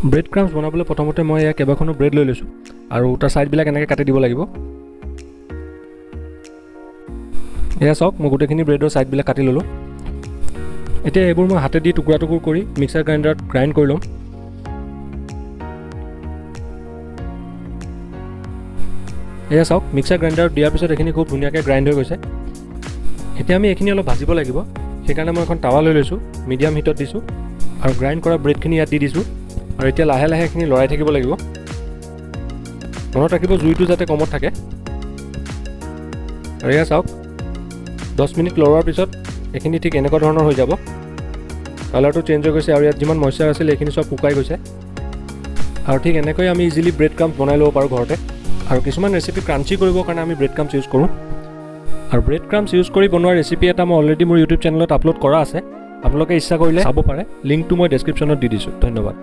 Bread ক্ৰাম্পছ বনাবলৈ প্ৰথমতে মই ইয়াৰ কেইবাখনো ব্ৰেড লৈ লৈছোঁ আৰু তাৰ ছাইডবিলাক এনেকৈ কাটি দিব লাগিব। এয়া চাওক, মই গোটেইখিনি ব্ৰেডৰ ছাইডবিলাক কাটি ল'লোঁ। এতিয়া এইবোৰ মই হাতেদি টুকুৰা টুকুৰ কৰি মিক্সাৰ গ্ৰাইণ্ডাৰত গ্ৰাইণ্ড কৰি ল'ম। এয়া চাওক, মিক্সাৰ গ্ৰাইণ্ডাৰত দিয়াৰ পিছত এইখিনি খুব ধুনীয়াকৈ গ্ৰাইণ্ড হৈ গৈছে। এতিয়া আমি এইখিনি অলপ ভাজিব লাগিব, সেইকাৰণে মই এখন টাৱা লৈ লৈছোঁ, মিডিয়াম হিটত দিছোঁ আৰু গ্ৰাইণ্ড কৰা ব্ৰেডখিনি ইয়াত দি দিছোঁ আৰু এতিয়া লাহে লাহে এইখিনি লৰাই থাকিব লাগিব। মনত ৰাখিব জুইটো যাতে কমত থাকে। আৰু এয়া চাওক, 10 মিনিট লৰোৱাৰ পিছত এইখিনি ঠিক এনেকুৱা ধৰণৰ হৈ যাব। কালাৰটো চেঞ্জ হৈ গৈছে আৰু ইয়াত যিমান মইশ্চাৰ আছিলে এইখিনি চব শুকাই গৈছে। আৰু ঠিক এনেকৈ আমি ইজিলি ব্ৰেড ক্ৰাম্পছ বনাই ল'ব পাৰোঁ ঘৰতে। আৰু কিছুমান ৰেচিপি ক্ৰাঞ্চি কৰিবৰ কাৰণে আমি ব্ৰেড ক্ৰাম্পছ ইউজ কৰোঁ। আৰু ব্ৰেড ক্ৰাম্পছ ইউজ কৰি বনোৱা ৰেচিপি এটা মই অলৰেডি মোৰ ইউটিউব চেনেলত আপলোড কৰা আছে, আপোনালোকে ইচ্ছা কৰিলে চাব পাৰে। লিংকটো মই ডেছক্ৰিপশ্যনত দি দিছোঁ। ধন্যবাদ।